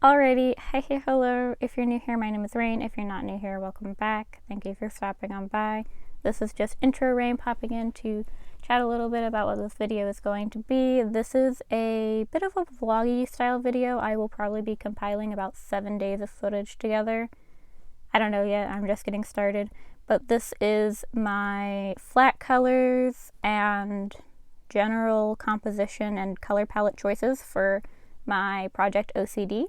Alrighty, hey, hello. If you're new here, my name is Rain. If you're not new here, welcome back. Thank you for stopping on by. This is just intro Rain popping in to chat a little bit about what this video is going to be. This is a bit of a vloggy style video. I will probably be compiling about 7 days of footage together. I don't know yet, I'm just getting started. But this is my flat colors and general composition and color palette choices for my project OCD.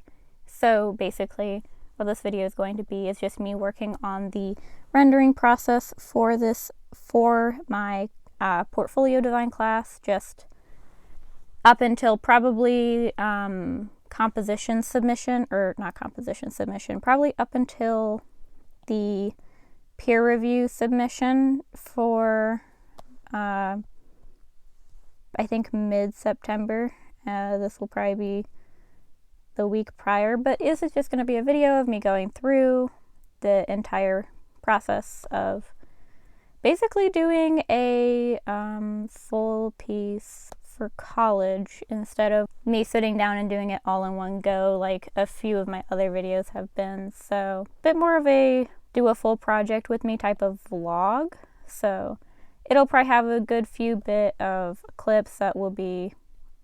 So basically what this video is going to be is just me working on the rendering process for my portfolio design class, just up until probably composition submission, or not composition submission, probably up until the peer review submission for I think mid-September. This will probably be the week prior, but this is just going to be a video of me going through the entire process of basically doing a full piece for college instead of me sitting down and doing it all in one go like a few of my other videos have been. So a bit more of a do a full project with me type of vlog. So it'll probably have a good few bit of clips that will be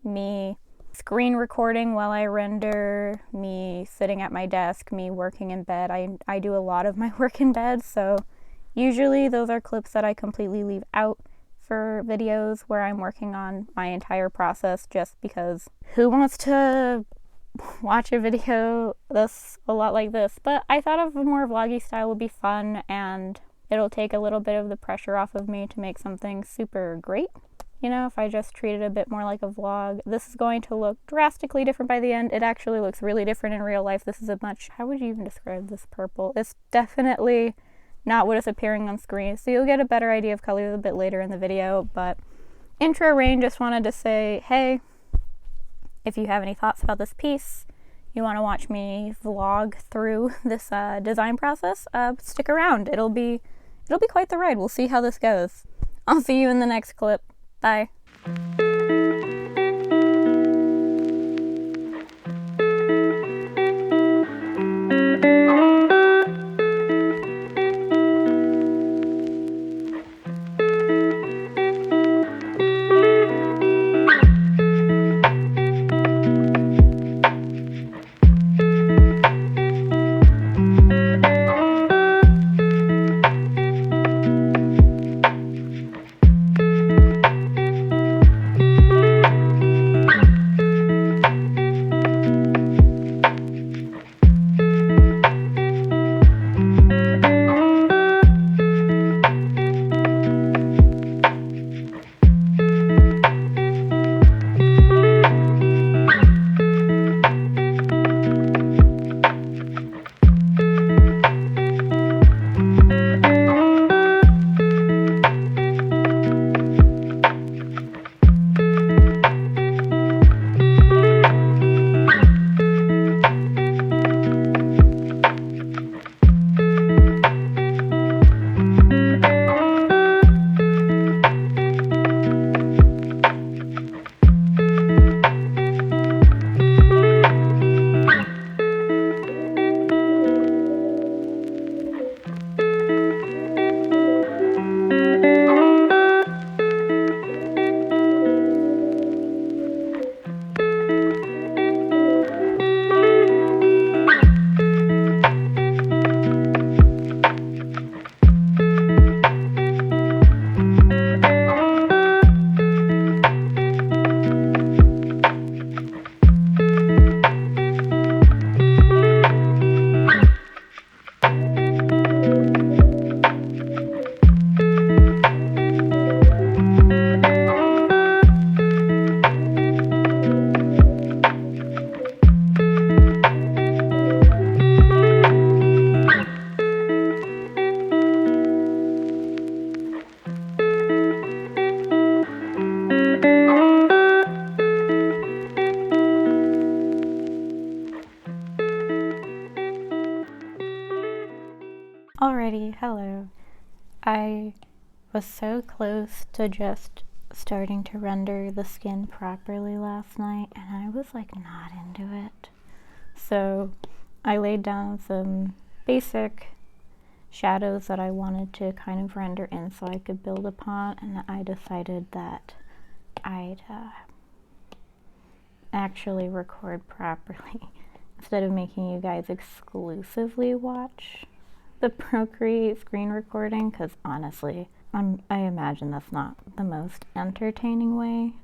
me screen recording while I render, me sitting at my desk, me working in bed. I do a lot of my work in bed, so usually those are clips that I completely leave out for videos where I'm working on my entire process, just because who wants to watch a video that's a lot like this? But I thought of a more vloggy style would be fun, and it'll take a little bit of the pressure off of me to make something super great. You know, if I just treat it a bit more like a vlog. This is going to look drastically different by the end. It actually looks really different in real life. This is a much, how would you even describe this purple? It's definitely not what is appearing on screen. So you'll get a better idea of colors a bit later in the video. But intro Rain, just wanted to say, hey, if you have any thoughts about this piece, you want to watch me vlog through this design process, stick around. It'll be quite the ride. We'll see how this goes. I'll see you in the next clip. Bye. Alrighty, hello. I was so close to just starting to render the skin properly last night, and I was like not into it. So I laid down some basic shadows that I wanted to kind of render in so I could build upon, and I decided that I'd actually record properly instead of making you guys exclusively watch the Procreate screen recording, because honestly, I imagine that's not the most entertaining way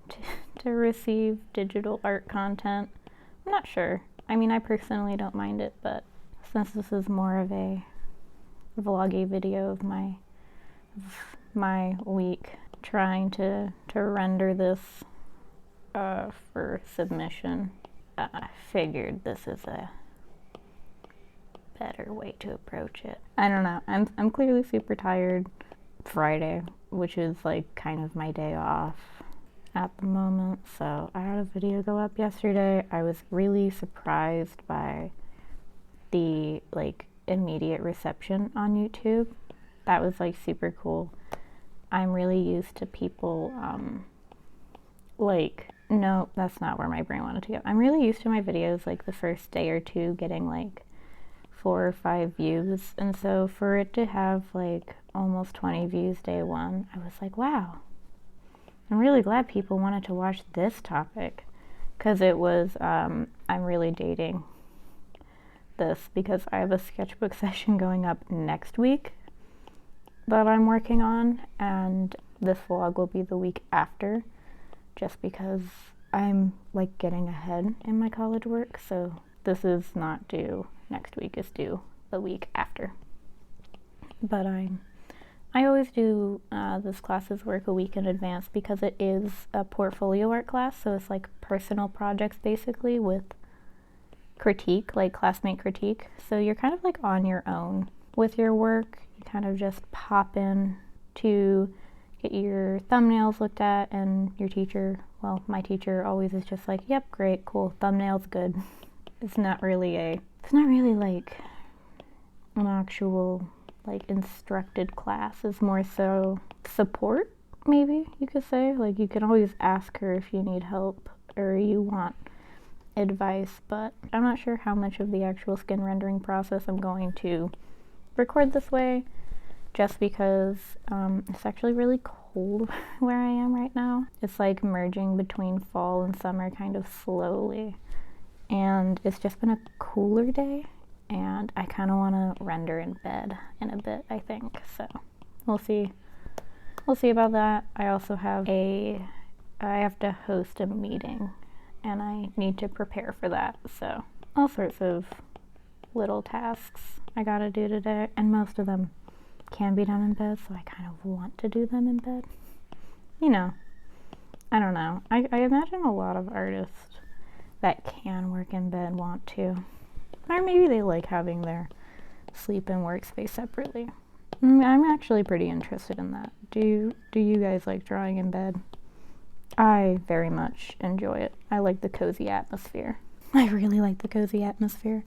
to receive digital art content. I'm not sure. I mean, I personally don't mind it, but since this is more of a vloggy video of my week trying to render this for submission, I figured this is a better way to approach it. I don't know. I'm clearly super tired. Friday, which is like kind of my day off at the moment, so I had a video go up yesterday. I was really surprised by the like immediate reception on YouTube. That was like super cool. I'm really used to people like, no, that's not where my brain wanted to go. I'm really used to my videos like the first day or two getting like 4 or 5 views, and so for it to have like almost 20 views day one, I was like, wow, I'm really glad people wanted to watch this topic, because it was I'm really dating this because I have a sketchbook session going up next week that I'm working on, and this vlog will be the week after, just because I'm like getting ahead in my college work. So this is not due next week, is due the week after. But I always do this class's work a week in advance because it is a portfolio art class, so it's like personal projects basically with critique, like classmate critique. So you're kind of like on your own with your work. You kind of just pop in to get your thumbnails looked at, and your teacher, well, my teacher always is just like, yep, great, cool, thumbnails, good. It's not really like an actual like instructed class. It's more so support, maybe you could say. Like, you can always ask her if you need help or you want advice, but I'm not sure how much of the actual skin rendering process I'm going to record this way, just because it's actually really cold where I am right now. It's like merging between fall and summer kind of slowly, and it's just been a cooler day, and I kind of want to render in bed in a bit, I think. So we'll see about that. I also have I have to host a meeting, and I need to prepare for that, so all sorts of little tasks I gotta do today, and most of them can be done in bed, so I kind of want to do them in bed. You know, I don't know. I imagine a lot of artists that can work in bed want to. Or maybe they like having their sleep and workspace separately. I'm actually pretty interested in that. Do you guys like drawing in bed? I very much enjoy it. I like the cozy atmosphere. I really like the cozy atmosphere.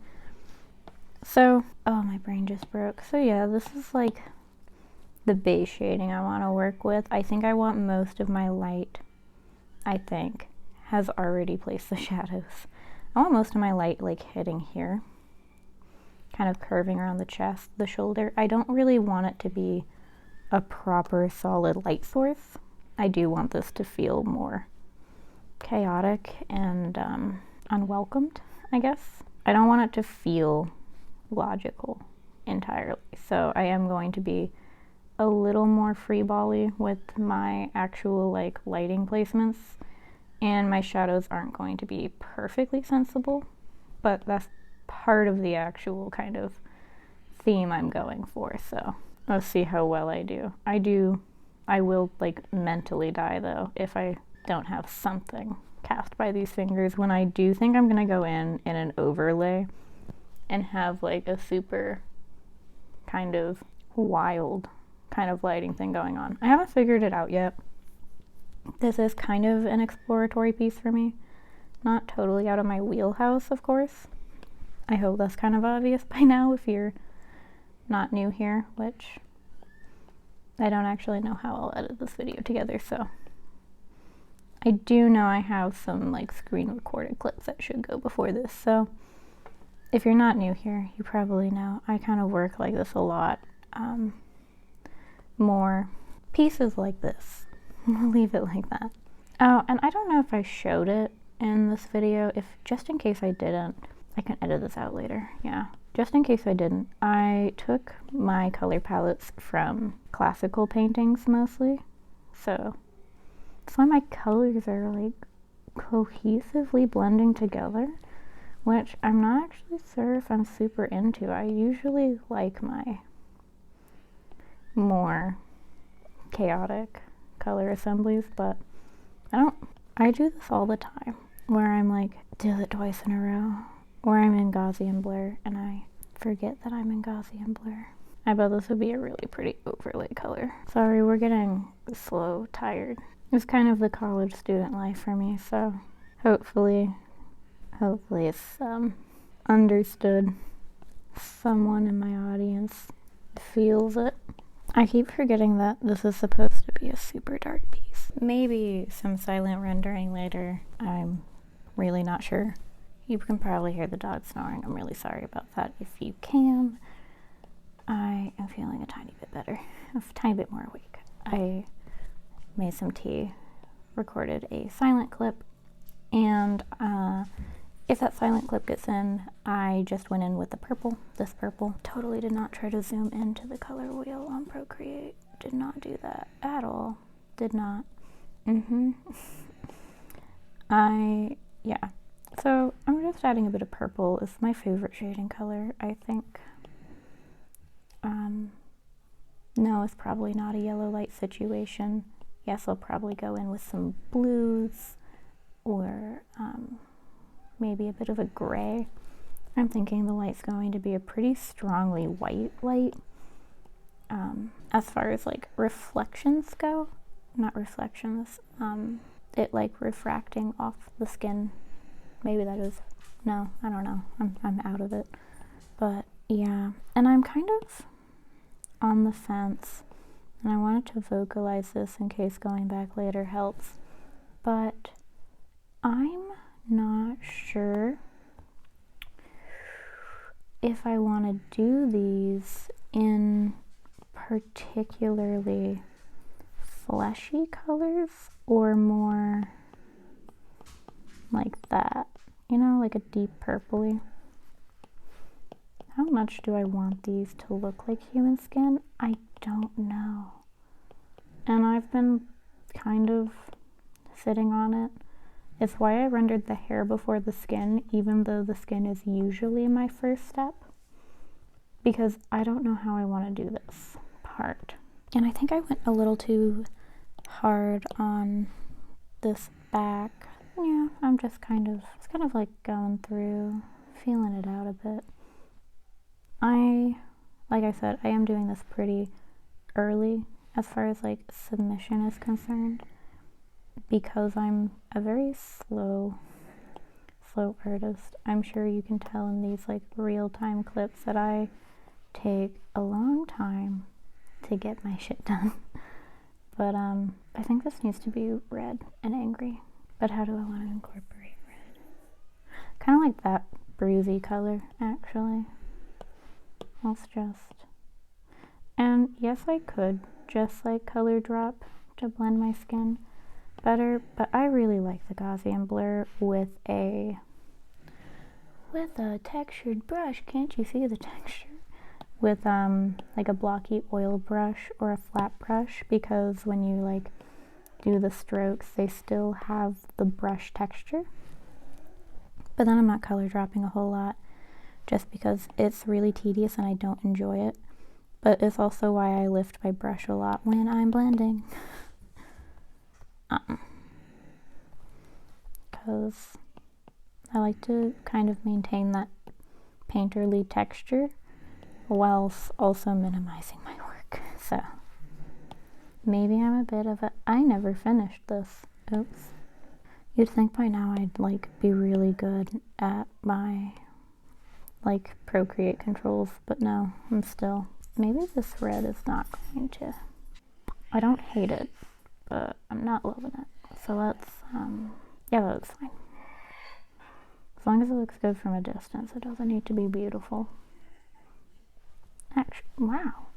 So, oh, my brain just broke. So yeah, this is like the base shading I want to work with. I think I want most of my light, has already placed the shadows. I want most of my light like hitting here, kind of curving around the chest, the shoulder. I don't really want it to be a proper solid light source. I do want this to feel more chaotic and unwelcomed, I guess. I don't want it to feel logical entirely. So I am going to be a little more free-bally with my actual like lighting placements, and my shadows aren't going to be perfectly sensible, but that's part of the actual kind of theme I'm going for. So let's see how well I do. I will like mentally die though if I don't have something cast by these fingers. When I do think I'm gonna go in an overlay and have like a super kind of wild kind of lighting thing going on. I haven't figured it out yet. This is kind of an exploratory piece for me. Not totally out of my wheelhouse, of course. I hope that's kind of obvious by now if you're not new here, which I don't actually know how I'll edit this video together, so I do know I have some like screen recorded clips that should go before this, so if you're not new here, you probably know I kind of work like this a lot. More pieces like this. I'll leave it like that. Oh, and I don't know if I showed it in this video. If just in case I didn't, I can edit this out later. Yeah, just in case I didn't, I took my color palettes from classical paintings mostly. So that's why my colors are like cohesively blending together, which I'm not actually sure if I'm super into. I usually like my more chaotic color assemblies, but I do this all the time where I'm like, do it twice in a row, or I'm in Gaussian blur and I forget that I'm in Gaussian blur. I bet this would be a really pretty overlay color. Sorry, we're getting slow, tired. It's kind of the college student life for me, so hopefully it's understood. Someone in my audience feels it. I keep forgetting that this is supposed to be a super dark piece. Maybe some silent rendering later. I'm really not sure. You can probably hear the dog snoring. I'm really sorry about that. If you can, I am feeling a tiny bit better, a tiny bit more awake. I made some tea, recorded a silent clip, and if that silent clip gets in, I just went in with the purple, this purple. Totally did not try to zoom into the color wheel on Procreate. Did not do that at all. Did not. Yeah. So I'm just adding a bit of purple. It's my favorite shading color, I think. No, it's probably not a yellow light situation. Yes, I'll probably go in with some blues or maybe a bit of a gray. I'm thinking the light's going to be a pretty strongly white light. As far as like reflections go, not reflections, it like refracting off the skin. Maybe that is, no, I don't know. I'm out of it. But yeah, and I'm kind of on the fence, and I wanted to vocalize this in case going back later helps, but I'm not sure if I want to do these in particularly fleshy colors or more like that, you know, like a deep purpley. How much do I want these to look like human skin? I don't know. And I've been kind of sitting on it. It's why I rendered the hair before the skin, even though the skin is usually my first step, because I don't know how I want to do this part. And I think I went a little too hard on this back. Yeah, I'm just kind of like going through, feeling it out a bit. Like I said, I am doing this pretty early as far as like submission is concerned, because I'm a very slow artist. I'm sure you can tell in these like real-time clips that I take a long time to get my shit done. But I think this needs to be red and angry. But how do I want to incorporate red? Kind of like that bruisey color, actually. Let's just, and yes, I could just like color drop to blend my skin better, but I really like the Gaussian blur with a textured brush. Can't you see the texture? With like a blocky oil brush or a flat brush, because when you like do the strokes, they still have the brush texture. But then I'm not color dropping a whole lot, just because it's really tedious and I don't enjoy it. But it's also why I lift my brush a lot when I'm blending. Because I like to kind of maintain that painterly texture whilst also minimizing my work. So maybe I'm a bit of a, I never finished this. Oops. You'd think by now I'd like be really good at my like Procreate controls, but no, I'm still, maybe this red is not going to, I don't hate it, but I'm not loving it. So let's, yeah, that's fine. As long as it looks good from a distance, it doesn't need to be beautiful. Actually, wow.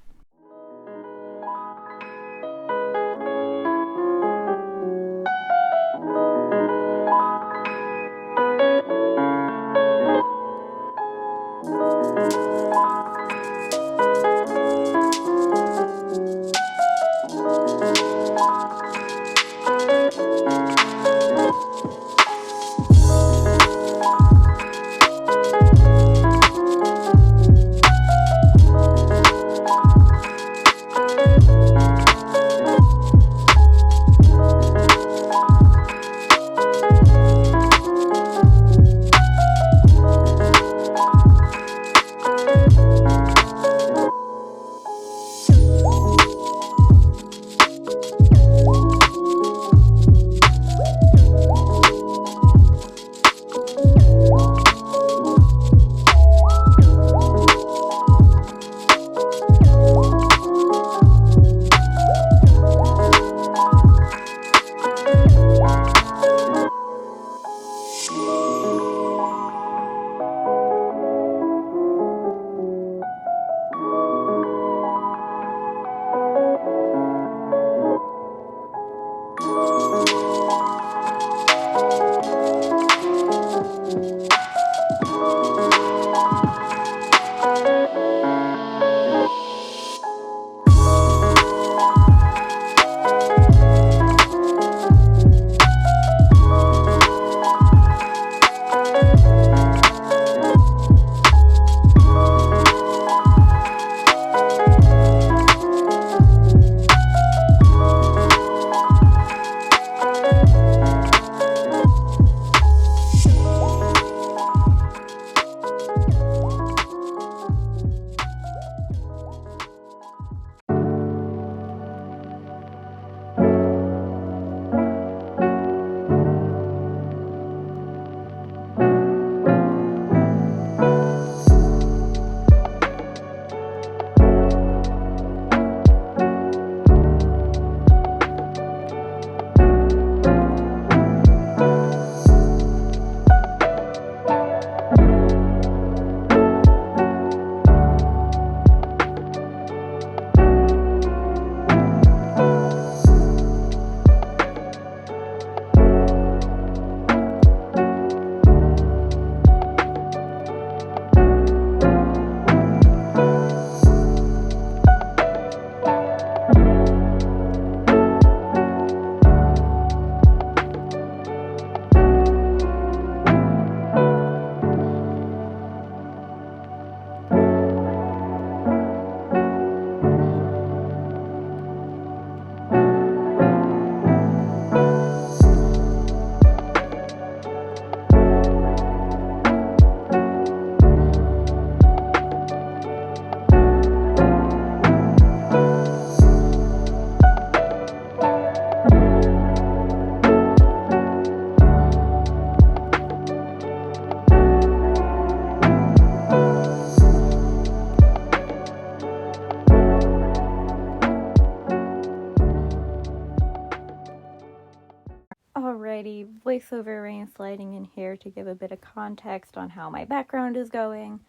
Alrighty, voiceover rain sliding in here to give a bit of context on how my background is going.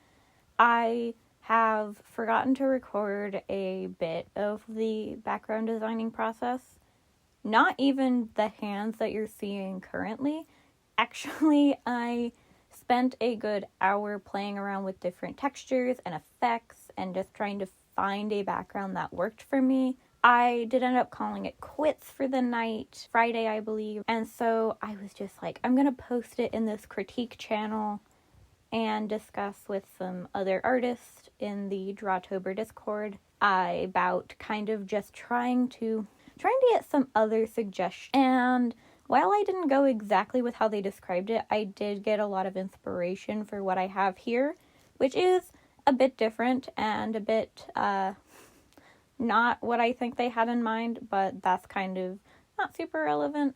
I have forgotten to record a bit of the background designing process. Not even the hands that you're seeing currently. Actually, I spent a good hour playing around with different textures and effects and just trying to find a background that worked for me. I did end up calling it quits for the night, Friday, I believe. And so I was just like, I'm going to post it in this critique channel and discuss with some other artists in the Drawtober Discord about kind of just trying to get some other suggestions. And while I didn't go exactly with how they described it, I did get a lot of inspiration for what I have here, which is a bit different and a bit not what I think they had in mind, but that's kind of not super relevant.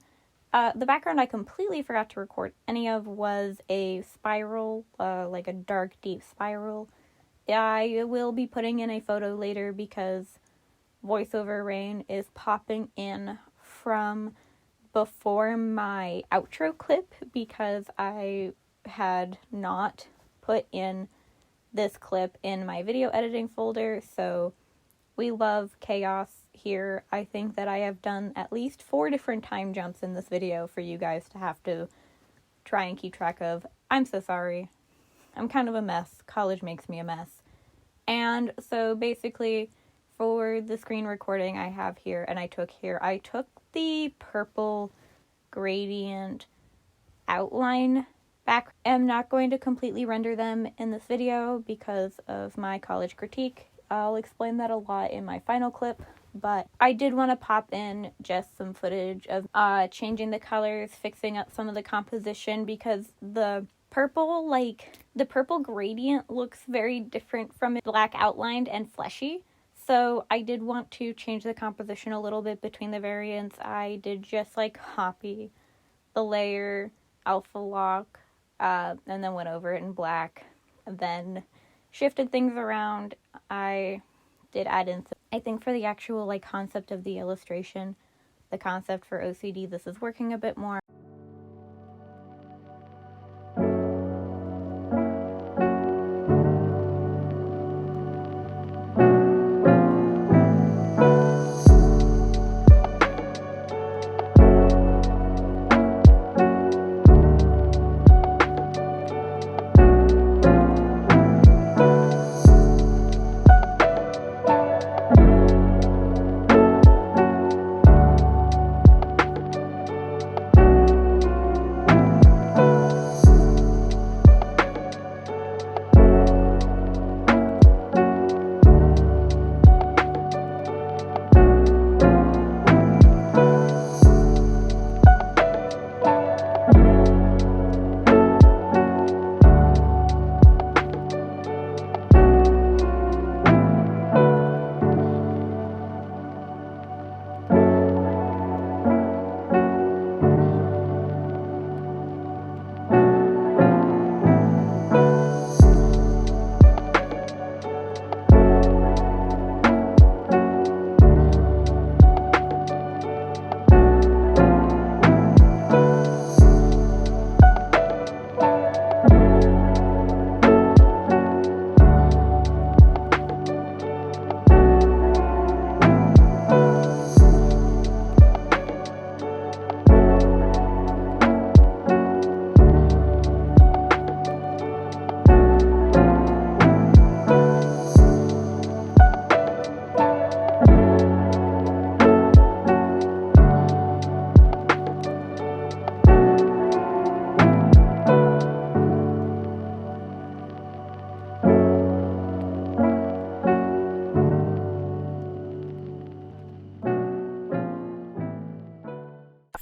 The background I completely forgot to record any of was a spiral, like a dark, deep spiral. I will be putting in a photo later because voiceover rain is popping in from before my outro clip because I had not put in this clip in my video editing folder, so we love chaos here. I think that I have done at least 4 different time jumps in this video for you guys to have to try and keep track of. I'm so sorry. I'm kind of a mess. College makes me a mess. And so basically for the screen recording I have here and I took the purple gradient outline back. I'm not going to completely render them in this video because of my college critique. I'll explain that a lot in my final clip, but I did want to pop in just some footage of changing the colors, fixing up some of the composition, because the purple gradient looks very different from it, black outlined and fleshy. So I did want to change the composition a little bit between the variants. I did just copy the layer, alpha lock, and then went over it in black, and then shifted things around. I did add in I think for the actual concept of the illustration, the concept for OCD, this is working a bit more.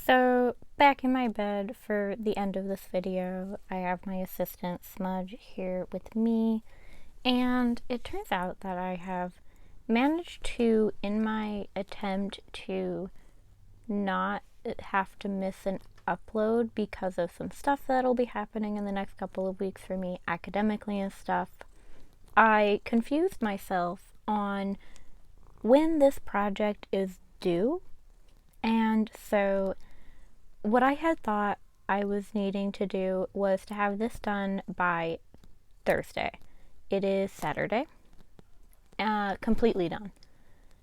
So, back in my bed for the end of this video, I have my assistant Smudge here with me, and it turns out that I have managed to, in my attempt to not have to miss an upload because of some stuff that'll be happening in the next couple of weeks for me academically and stuff, I confused myself on when this project is due. And so what I had thought I was needing to do was to have this done by Thursday. It is Saturday. Completely done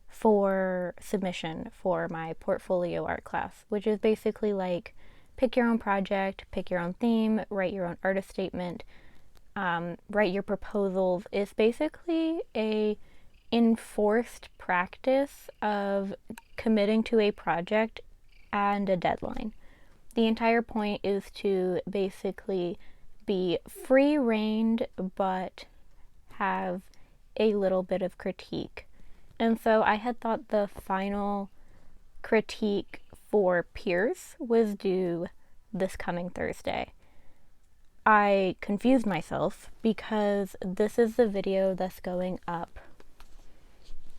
for submission for my portfolio art class, which is basically pick your own project, pick your own theme, write your own artist statement, write your proposals. It's basically a enforced practice of committing to a project and a deadline. The entire point is to basically be free-reined but have a little bit of critique. And so I had thought the final critique for peers was due this coming Thursday. I confused myself because this is the video that's going up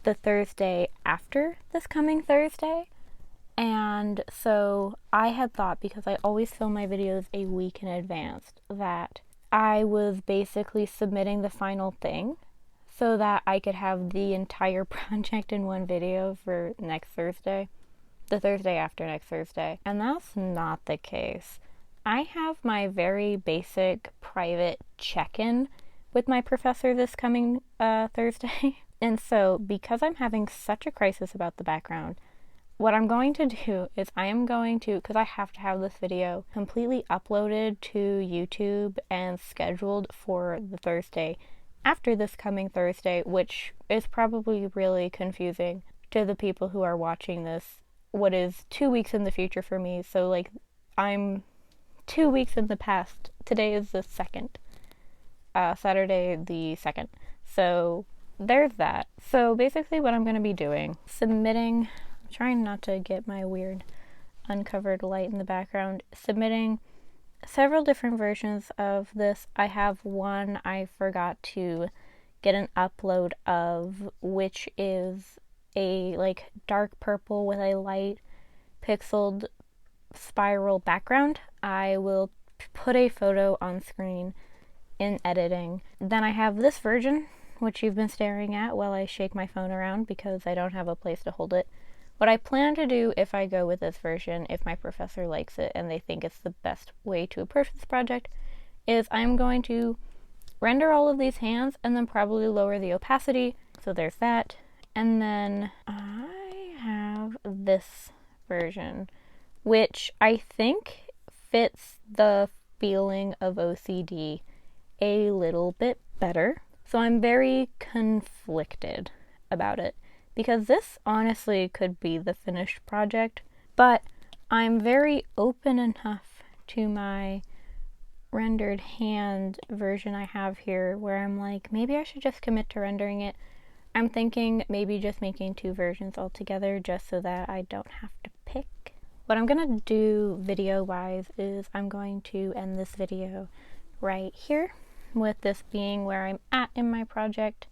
the Thursday after this coming Thursday. And so I had thought, because I always film my videos a week in advance, that I was basically submitting the final thing so that I could have the entire project in one video for next Thursday, the Thursday after next Thursday. And that's not the case. I have my very basic private check-in with my professor this coming Thursday. And so, because I'm having such a crisis about the background, what I'm going to do is I am going to, because I have to have this video completely uploaded to YouTube and scheduled for the Thursday after this coming Thursday, which is probably really confusing to the people who are watching this, what is 2 weeks in the future for me. So like, I'm 2 weeks in the past. Today is the 2nd, Saturday the 2nd. So there's that. So basically what I'm going to be doing, submitting, I'm trying not to get my weird uncovered light in the background, submitting several different versions of this. I have one I forgot to get an upload of, which is a like dark purple with a light pixeled spiral background. I will put a photo on screen in editing. Then I have this version, which you've been staring at while I shake my phone around because I don't have a place to hold it. What I plan to do if I go with this version, if my professor likes it and they think it's the best way to approach this project, is I'm going to render all of these hands and then probably lower the opacity. So there's that. And then I have this version, which I think fits the feeling of OCD a little bit better. So I'm very conflicted about it, because this honestly could be the finished project, but I'm very open enough to my rendered hand version I have here where I'm like, maybe I should just commit to rendering it. I'm thinking maybe just making 2 versions altogether just so that I don't have to pick. What I'm gonna do video-wise is I'm going to end this video right here, with this being where I'm at in my project.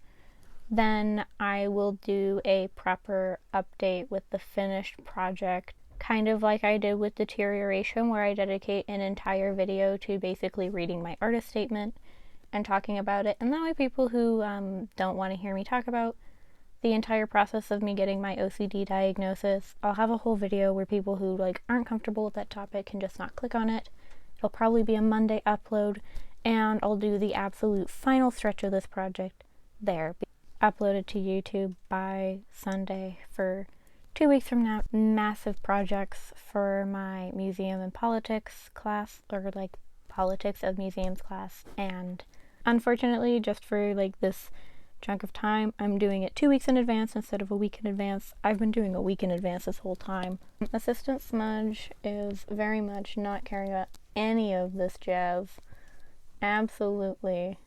Then I will do a proper update with the finished project, kind of like I did with Deterioration, where I dedicate an entire video to basically reading my artist statement and talking about it. And that way people who don't want to hear me talk about the entire process of me getting my OCD diagnosis, I'll have a whole video where people who like aren't comfortable with that topic can just not click on it. It'll probably be a Monday upload, and I'll do the absolute final stretch of this project there, uploaded to YouTube by Sunday for 2 weeks from now. Massive projects for my museum and politics class, or like politics of museums class, and unfortunately just for like this chunk of time I'm doing it 2 weeks in advance instead of a week in advance. I've been doing a week in advance this whole time. Assistant Smudge is very much not caring about any of this jazz. Absolutely.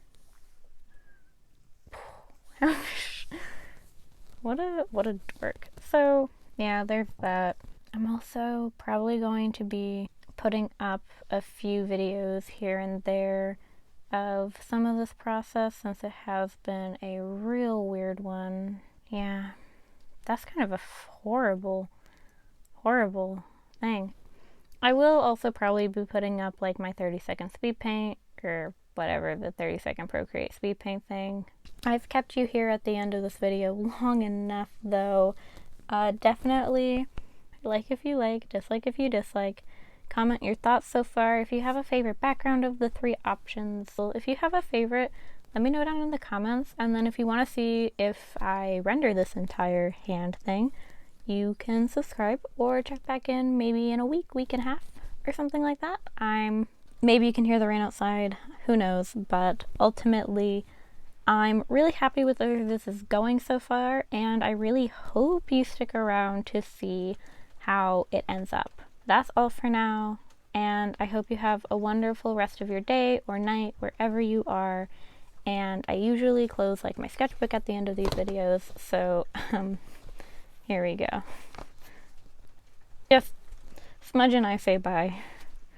What a dork. So yeah, there's that. I'm also probably going to be putting up a few videos here and there of some of this process, since it has been a real weird one. Yeah, that's kind of a horrible thing. I will also probably be putting up like my 30-second speed paint, or whatever, the 30-second procreate speed paint thing. I've kept you here at the end of this video long enough though. Definitely like if you like, dislike if you dislike. Comment your thoughts so far. If you have a favorite background of the 3 options, if you have a favorite, let me know down in the comments. And then if you want to see if I render this entire hand thing, you can subscribe or check back in maybe in a week and a half or something like that. Maybe you can hear the rain outside, who knows, but ultimately I'm really happy with where this is going so far, and I really hope you stick around to see how it ends up. That's all for now, and I hope you have a wonderful rest of your day or night wherever you are. And I usually close like my sketchbook at the end of these videos, so here we go. Just Smudge and I say bye.